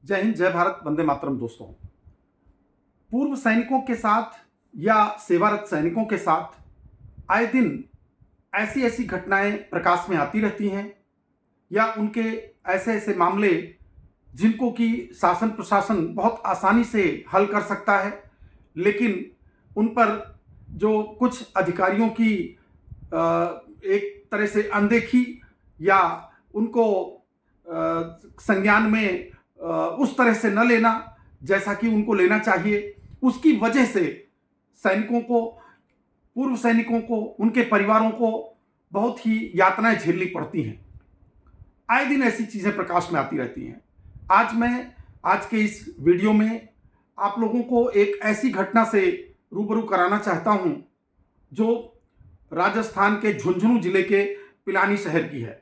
जय हिंद, जय भारत, वंदे मातरम। दोस्तों, पूर्व सैनिकों के साथ या सेवारत सैनिकों के साथ आए दिन ऐसी ऐसी घटनाएं प्रकाश में आती रहती हैं या उनके ऐसे ऐसे मामले जिनको कि शासन प्रशासन बहुत आसानी से हल कर सकता है, लेकिन उन पर जो कुछ अधिकारियों की एक तरह से अनदेखी या उनको संज्ञान में उस तरह से न लेना जैसा कि उनको लेना चाहिए, उसकी वजह से सैनिकों को, पूर्व सैनिकों को, उनके परिवारों को बहुत ही यातनाएं झेलनी पड़ती हैं। आए दिन ऐसी चीज़ें प्रकाश में आती रहती हैं। आज के इस वीडियो में आप लोगों को एक ऐसी घटना से रूबरू कराना चाहता हूं जो राजस्थान के झुंझुनू जिले के पिलानी शहर की है।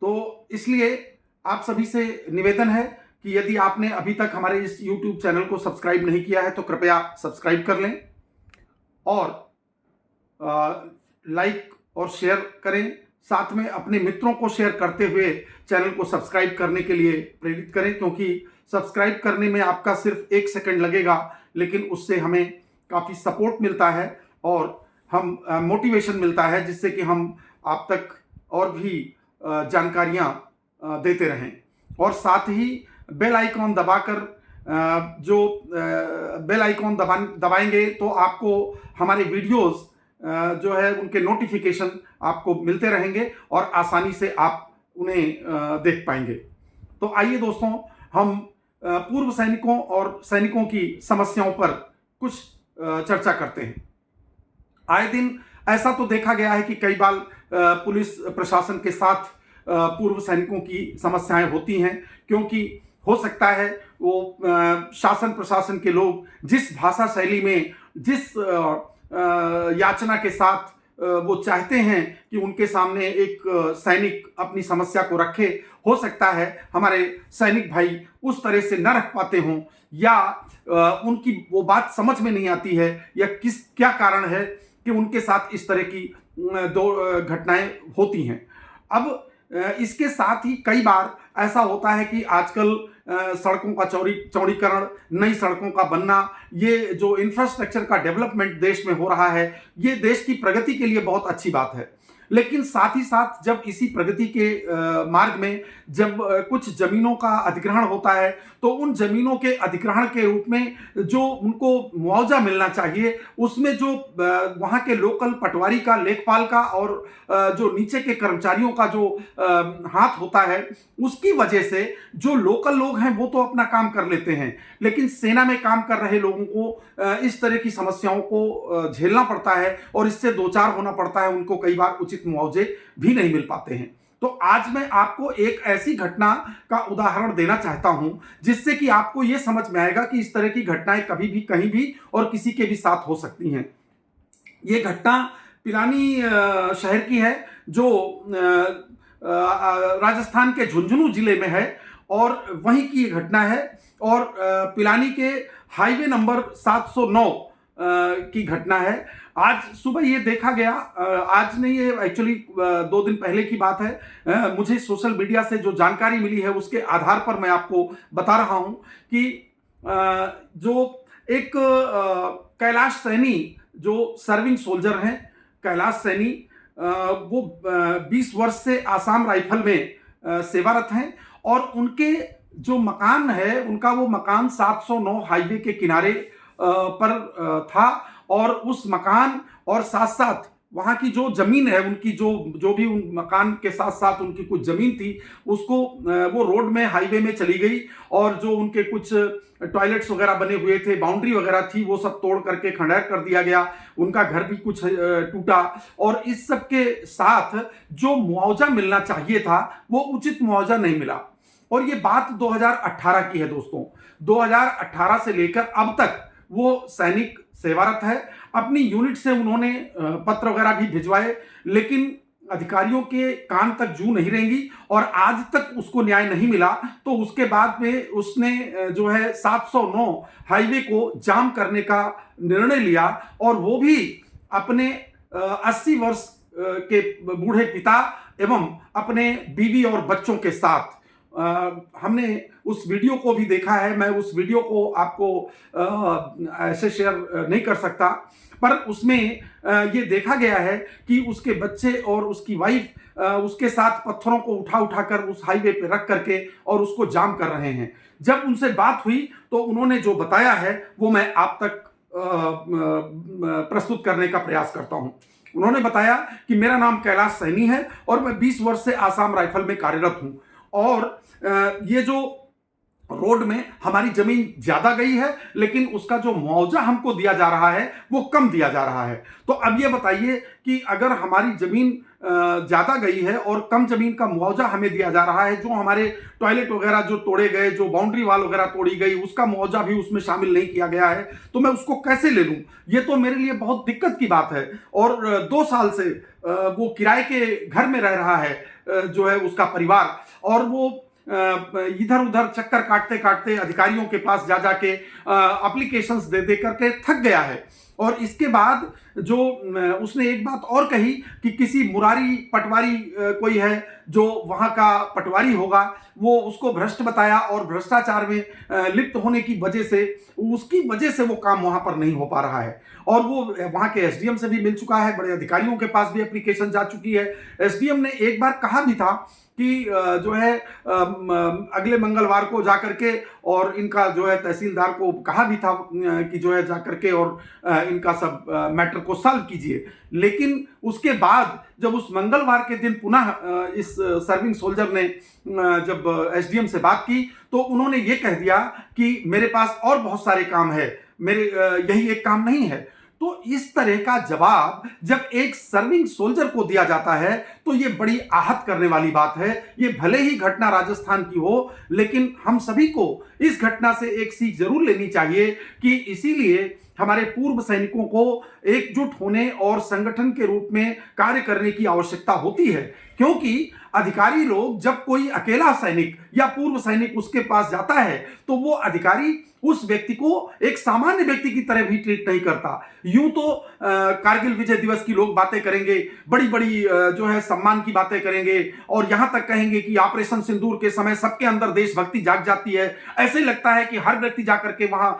तो इसलिए आप सभी से निवेदन है कि यदि आपने अभी तक हमारे इस YouTube चैनल को सब्सक्राइब नहीं किया है तो कृपया सब्सक्राइब कर लें और लाइक और शेयर करें। साथ में अपने मित्रों को शेयर करते हुए चैनल को सब्सक्राइब करने के लिए प्रेरित करें, क्योंकि सब्सक्राइब करने में आपका सिर्फ 1 सेकंड लगेगा, लेकिन उससे हमें काफ़ी सपोर्ट मिलता है और हम मोटिवेशन मिलता है, जिससे कि हम आप तक और भी जानकारियाँ देते रहें। और साथ ही बेल आइकॉन दबाकर जो बेल आइकॉन दबाएंगे तो आपको हमारे वीडियोस जो है उनके नोटिफिकेशन आपको मिलते रहेंगे और आसानी से आप उन्हें देख पाएंगे। तो आइए दोस्तों, हम पूर्व सैनिकों और सैनिकों की समस्याओं पर कुछ चर्चा करते हैं। आए दिन ऐसा तो देखा गया है कि कई बार पुलिस प्रशासन के साथ पूर्व सैनिकों की समस्याएं होती हैं, क्योंकि हो सकता है वो शासन प्रशासन के लोग जिस भाषा शैली में, जिस याचना के साथ वो चाहते हैं कि उनके सामने एक सैनिक अपनी समस्या को रखे, हो सकता है हमारे सैनिक भाई उस तरह से न रख पाते हों या उनकी वो बात समझ में नहीं आती है या क्या कारण है कि उनके साथ इस तरह की दो घटनाएं होती हैं। अब इसके साथ ही कई बार ऐसा होता है कि आजकल सड़कों का चौड़ीकरण, नई सड़कों का बनना, ये जो इंफ्रास्ट्रक्चर का डेवलपमेंट देश में हो रहा है, ये देश की प्रगति के लिए बहुत अच्छी बात है। लेकिन साथ ही साथ जब इसी प्रगति के मार्ग में जब कुछ जमीनों का अधिग्रहण होता है, तो उन जमीनों के अधिग्रहण के रूप में जो उनको मुआवजा मिलना चाहिए, उसमें जो वहाँ के लोकल पटवारी का, लेखपाल का और जो नीचे के कर्मचारियों का जो हाथ होता है, उसकी वजह से जो लोकल लोग हैं वो तो अपना काम कर लेते हैं, लेकिन सेना में काम कर रहे लोगों को इस तरह की समस्याओं को झेलना पड़ता है और इससे दो चार होना पड़ता है। उनको कई बार उचित मुआवजे भी नहीं मिल पाते हैं। तो आज मैं आपको एक ऐसी घटना का उदाहरण देना चाहता हूं जिससे कि आपको यह समझ में आएगा कि इस तरह की घटनाएं कभी भी, कहीं भी और किसी के भी साथ हो सकती हैं। ये घटना पिलानी शहर की है, जो राजस्थान के झुंझुनू जिले में है और वहीं की घटना है और पिलानी के हाईवे नंबर 709 की घटना है। आज सुबह ये देखा गया, आज नहीं, ये एक्चुअली 2 दिन पहले की बात है। मुझे सोशल मीडिया से जो जानकारी मिली है उसके आधार पर मैं आपको बता रहा हूं कि जो एक कैलाश सैनी जो सर्विंग सोल्जर हैं, कैलाश सैनी, वो 20 वर्ष से आसाम राइफल में सेवारत हैं और उनके जो मकान है, उनका वो मकान 709 हाईवे के किनारे पर था और उस मकान और साथ साथ वहाँ की जो जमीन है, उनकी जो भी उन मकान के साथ साथ उनकी कुछ जमीन थी, उसको वो रोड में, हाईवे में चली गई और जो उनके कुछ टॉयलेट्स वगैरह बने हुए थे, बाउंड्री वगैरह थी, वो सब तोड़ करके खंडहर कर दिया गया। उनका घर भी कुछ टूटा और इस सब के साथ जो मुआवजा मिलना चाहिए था वो उचित मुआवजा नहीं मिला। और ये बात 2018 की है दोस्तों। 2018 से लेकर अब तक वो सैनिक सेवारत है। अपनी यूनिट से उन्होंने पत्र वगैरह भी भिजवाए, लेकिन अधिकारियों के कान तक जू नहीं रेंगी और आज तक उसको न्याय नहीं मिला। तो उसके बाद में उसने जो है 709 हाईवे को जाम करने का निर्णय लिया और वो भी अपने 80 वर्ष के बूढ़े पिता एवं अपने बीवी और बच्चों के साथ हमने उस वीडियो को भी देखा है। मैं उस वीडियो को आपको ऐसे शेयर नहीं कर सकता, पर उसमें ये देखा गया है कि उसके बच्चे और उसकी वाइफ उसके साथ पत्थरों को उठा उठाकर उस हाईवे पे रख करके और उसको जाम कर रहे हैं। जब उनसे बात हुई तो उन्होंने जो बताया है वो मैं आप तक प्रस्तुत करने का प्रयास करता हूं। उन्होंने बताया कि मेरा नाम कैलाश सैनी है और मैं 20 वर्ष से आसाम राइफल में कार्यरत हूं, और ये जो रोड में हमारी जमीन ज्यादा गई है, लेकिन उसका जो मुआवजा हमको दिया जा रहा है वो कम दिया जा रहा है। तो अब ये बताइए कि अगर हमारी जमीन ज्यादा गई है और कम जमीन का मुआवजा हमें दिया जा रहा है, जो हमारे टॉयलेट वगैरह जो तोड़े गए, जो बाउंड्री वाल वगैरह तोड़ी गई, उसका मुआवजा भी उसमें शामिल नहीं किया गया है, तो मैं उसको कैसे ले लूं? ये तो मेरे लिए बहुत दिक्कत की बात है। और 2 साल से वो किराए के घर में रह रहा है, जो है उसका परिवार, और वो इधर उधर चक्कर काटते काटते अधिकारियों के पास जा जाके एप्लीकेशंस दे दे करके थक गया है। और इसके बाद जो उसने एक बात और कही कि किसी मुरारी पटवारी कोई है जो वहां का पटवारी होगा, वो उसको भ्रष्ट बताया और भ्रष्टाचार में लिप्त होने की वजह से, उसकी वजह से वो काम वहां पर नहीं हो पा रहा है। और वो वहां के एसडीएम से भी मिल चुका है, बड़े अधिकारियों के पास भी एप्लीकेशन जा चुकी है। एसडीएम ने एक बार कहा भी था कि जो है अगले मंगलवार को जाकर के, और इनका जो है तहसीलदार को कहा भी था कि जो है जाकर के और इनका सब मैटर को सॉल्व कीजिए। लेकिन उसके बाद जब उस मंगलवार के दिन पुनः इस सर्विंग सोल्जर ने जब एसडीएम से बात की तो उन्होंने ये कह दिया कि मेरे पास और बहुत सारे काम है, मेरे यही एक काम नहीं है। तो इस तरह का जवाब जब एक सर्विंग सोल्जर को दिया जाता है तो ये बड़ी आहत करने वाली बात है। ये भले ही घटना राजस्थान की हो, लेकिन हम सभी को इस घटना से एक सीख जरूर लेनी चाहिए कि इसीलिए हमारे पूर्व सैनिकों को एकजुट होने और संगठन के रूप में कार्य करने की आवश्यकता होती है। क्योंकि अधिकारी लोग, जब कोई अकेला सैनिक या पूर्व सैनिक उसके पास जाता है तो वो अधिकारी उस व्यक्ति को एक सामान्य व्यक्ति की तरह भी ट्रीट नहीं करता। यूं तो कारगिल विजय दिवस की लोग बातें करेंगे, बड़ी बड़ी जो है सम्मान की बातें करेंगे, और यहां तक कहेंगे कि ऑपरेशन सिंदूर के समय सबके अंदर देशभक्ति जाग जाती है। ऐसे लगता है कि हर व्यक्ति जाकर के वहां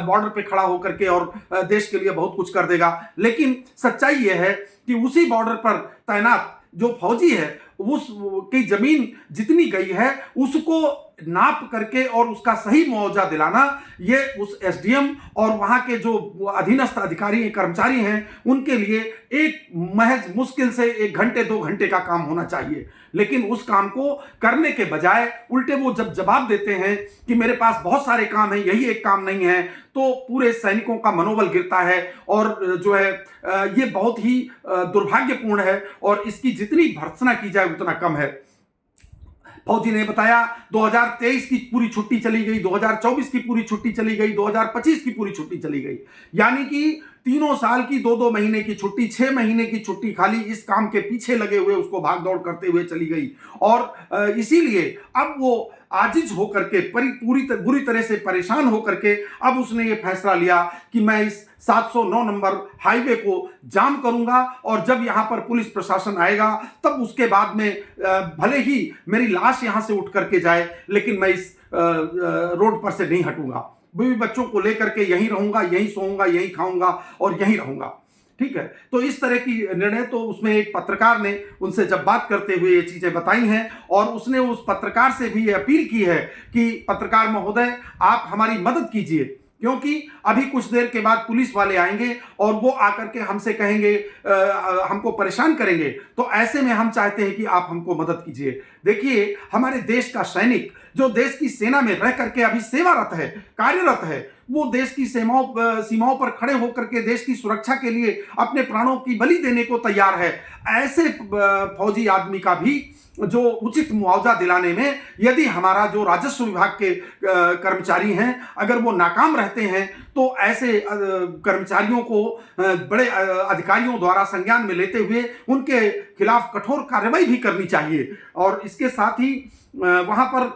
बॉर्डर पे खड़ा होकर के और देश के लिए बहुत कुछ कर देगा। लेकिन सच्चाई यह है कि उसी बॉर्डर पर तैनात जो फौजी है, उस की जमीन जितनी गई है उसको नाप करके और उसका सही मुआवजा दिलाना, ये उस एसडीएम और वहां के जो अधीनस्थ अधिकारी कर्मचारी हैं उनके लिए एक महज मुश्किल से 1 घंटे 2 घंटे का काम होना चाहिए। लेकिन उस काम को करने के बजाय उल्टे वो जब जवाब देते हैं कि मेरे पास बहुत सारे काम हैं, यही एक काम नहीं है, तो पूरे सैनिकों का मनोबल गिरता है। और जो है ये बहुत ही दुर्भाग्यपूर्ण है, और इसकी जितनी भर्त्सना की जाए उतना कम है। फौजी ने बताया 2023 की पूरी छुट्टी चली गई, 2024 की पूरी छुट्टी चली गई, 2025 की पूरी छुट्टी चली गई, यानी कि 3 साल की 2-2 महीने की छुट्टी, 6 महीने की छुट्टी खाली इस काम के पीछे लगे हुए उसको भाग दौड़ करते हुए चली गई। और इसीलिए अब वो आजिज होकर के बुरी तरह से परेशान होकर के अब उसने ये फैसला लिया कि मैं इस 709 नंबर हाईवे को जाम करूंगा, और जब यहां पर पुलिस प्रशासन आएगा तब उसके बाद में भले ही मेरी लाश यहां से उठ करके जाए, लेकिन मैं इस रोड पर से नहीं हटूंगा। बीवी बच्चों को लेकर के यहीं रहूंगा, यहीं सोऊंगा, यहीं खाऊंगा और यहीं रहूंगा। ठीक है, तो इस तरह की निर्णय, तो उसमें एक पत्रकार ने उनसे जब बात करते हुए ये चीजें बताई हैं, और उसने उस पत्रकार से भी ये अपील की है कि पत्रकार महोदय आप हमारी मदद कीजिए, क्योंकि अभी कुछ देर के बाद पुलिस वाले आएंगे और वो आकर के हमसे कहेंगे, हमको परेशान करेंगे। तो ऐसे में हम चाहते हैं कि आप हमको मदद कीजिए। देखिए, हमारे देश का सैनिक जो देश की सेना में रह करके अभी सेवारत है, कार्यरत है, वो देश की सीमाओं पर खड़े होकर के देश की सुरक्षा के लिए अपने प्राणों की बलि देने को तैयार है। ऐसे फौजी आदमी का भी जो उचित मुआवजा दिलाने में यदि हमारा जो राजस्व विभाग के कर्मचारी हैं अगर वो नाकाम रहते हैं, तो ऐसे कर्मचारियों को बड़े अधिकारियों द्वारा संज्ञान में लेते हुए उनके खिलाफ कठोर कार्रवाई भी करनी चाहिए। और इसके साथ ही वहां पर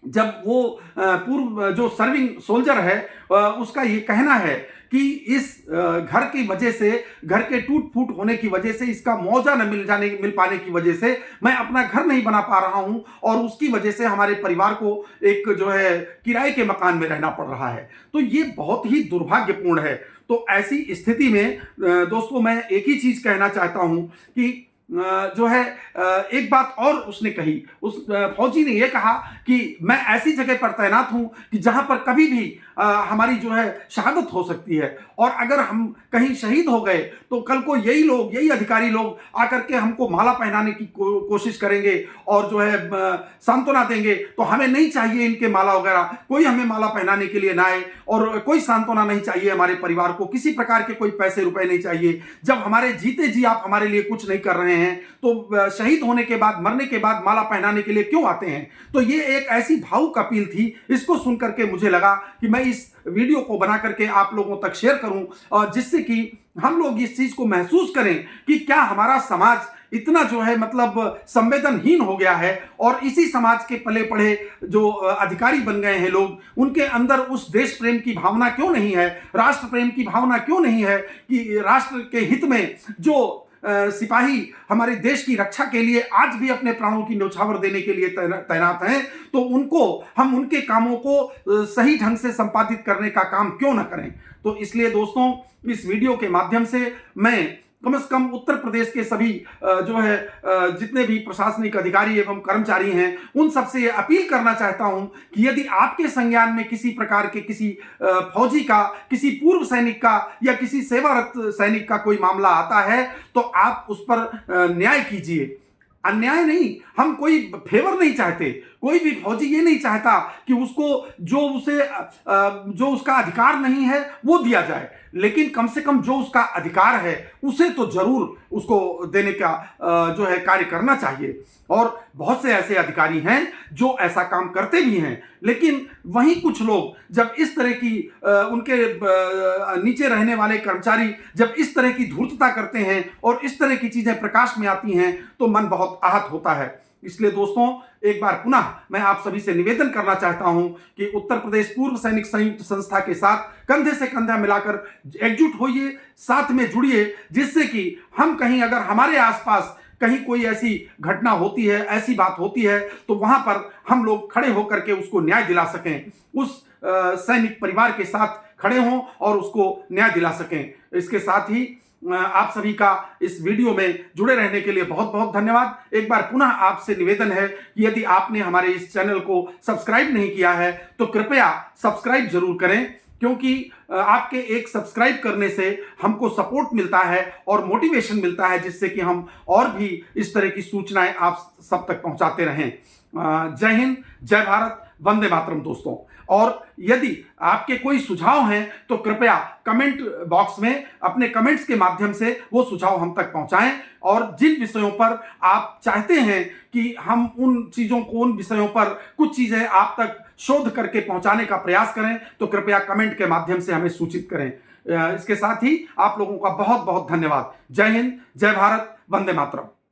जब वो पूर्व जो सर्विंग सोल्जर है उसका ये कहना है कि इस घर की वजह से, घर के टूट फूट होने की वजह से, इसका मुआवजा न मिल पाने की वजह से मैं अपना घर नहीं बना पा रहा हूं और उसकी वजह से हमारे परिवार को एक जो है किराए के मकान में रहना पड़ रहा है। तो ये बहुत ही दुर्भाग्यपूर्ण है। तो ऐसी स्थिति में दोस्तों मैं एक ही चीज कहना चाहता हूं कि जो है एक बात और उसने कही, उस फौजी ने यह कहा कि मैं ऐसी जगह पर तैनात हूं कि जहां पर कभी भी हमारी जो है शहादत हो सकती है, और अगर हम कहीं शहीद हो गए तो कल को यही अधिकारी लोग आकर के हमको माला पहनाने की कोशिश करेंगे और जो है सांत्वना देंगे। तो हमें नहीं चाहिए इनके माला वगैरह, कोई हमें माला पहनाने के लिए ना आए और कोई सांत्वना नहीं चाहिए हमारे परिवार को, किसी प्रकार के कोई पैसे रुपए नहीं चाहिए। जब हमारे जीते जी आप हमारे लिए कुछ नहीं कर रहे हैं तो शहीद होने के बाद, मरने के बाद माला पहनाने के लिए क्यों आते हैं? तो ये एक ऐसी भावुक अपील थी, इसको सुनकर के मुझे लगा कि मैं इस वीडियो को बना करके आप लोगों तक शेयर करूं, और जिससे कि हम लोग इस चीज को महसूस करें कि क्या हमारा समाज इतना जो है मतलब संवेदनहीन हो गया है, और इसी समाज के पले पढ़े जो अधिकारी बन गए हैं लोग, उनके अंदर उस देश प्रेम की भावना क्यों नहीं है, राष्ट्र प्रेम की भावना क्यों नहीं है कि राष्ट्र के हित में जो सिपाही हमारे देश की रक्षा के लिए आज भी अपने प्राणों की न्यौछावर देने के लिए तैनात हैं, तो उनको हम उनके कामों को सही ढंग से संपादित करने का काम क्यों ना करें। तो इसलिए दोस्तों इस वीडियो के माध्यम से मैं कम से कम उत्तर प्रदेश के सभी जो है जितने भी प्रशासनिक अधिकारी एवं कर्मचारी हैं उन सबसे ये अपील करना चाहता हूं कि यदि आपके संज्ञान में किसी प्रकार के किसी फौजी का, किसी पूर्व सैनिक का या किसी सेवारत सैनिक का कोई मामला आता है तो आप उस पर न्याय कीजिए। अन्याय नहीं, हम कोई फेवर नहीं चाहते, कोई भी फौजी ये नहीं चाहता कि उसको जो उसका अधिकार नहीं है वो दिया जाए, लेकिन कम से कम जो उसका अधिकार है उसे तो जरूर उसको देने का जो है कार्य करना चाहिए। और बहुत से ऐसे अधिकारी हैं जो ऐसा काम करते भी हैं, लेकिन वहीं कुछ लोग जब इस तरह की उनके नीचे रहने वाले कर्मचारी जब इस तरह की धूर्तता करते हैं और इस तरह की चीजें प्रकाश में आती हैं तो मन बहुत आहत होता है। इसलिए दोस्तों एक बार पुनः मैं आप सभी से निवेदन करना चाहता हूं कि उत्तर प्रदेश पूर्व सैनिक संयुक्त संस्था के साथ कंधे से कंधा मिलाकर एकजुट होइए, साथ में जुड़िए, जिससे कि हम कहीं अगर हमारे आसपास कहीं कोई ऐसी घटना होती है, ऐसी बात होती है, तो वहां पर हम लोग खड़े होकर के उसको न्याय दिला सकें, उस सैनिक परिवार के साथ खड़े हों और उसको न्याय दिला सकें। इसके साथ ही आप सभी का इस वीडियो में जुड़े रहने के लिए बहुत बहुत धन्यवाद। एक बार पुनः आपसे निवेदन है कि यदि आपने हमारे इस चैनल को सब्सक्राइब नहीं किया है तो कृपया सब्सक्राइब जरूर करें, क्योंकि आपके एक सब्सक्राइब करने से हमको सपोर्ट मिलता है और मोटिवेशन मिलता है, जिससे कि हम और भी इस तरह की सूचनाएं आप सब तक पहुंचाते रहें। जय हिंद, जय भारत, वंदे मातरम दोस्तों। और यदि आपके कोई सुझाव हैं तो कृपया कमेंट बॉक्स में अपने कमेंट्स के माध्यम से वो सुझाव हम तक पहुंचाएं, और जिन विषयों पर आप चाहते हैं कि हम उन चीजों को, उन विषयों पर कुछ चीजें आप तक शोध करके पहुंचाने का प्रयास करें तो कृपया कमेंट के माध्यम से हमें सूचित करें। इसके साथ ही आप लोगों का बहुत बहुत धन्यवाद। जय हिंद, जय भारत, वंदे मातरम।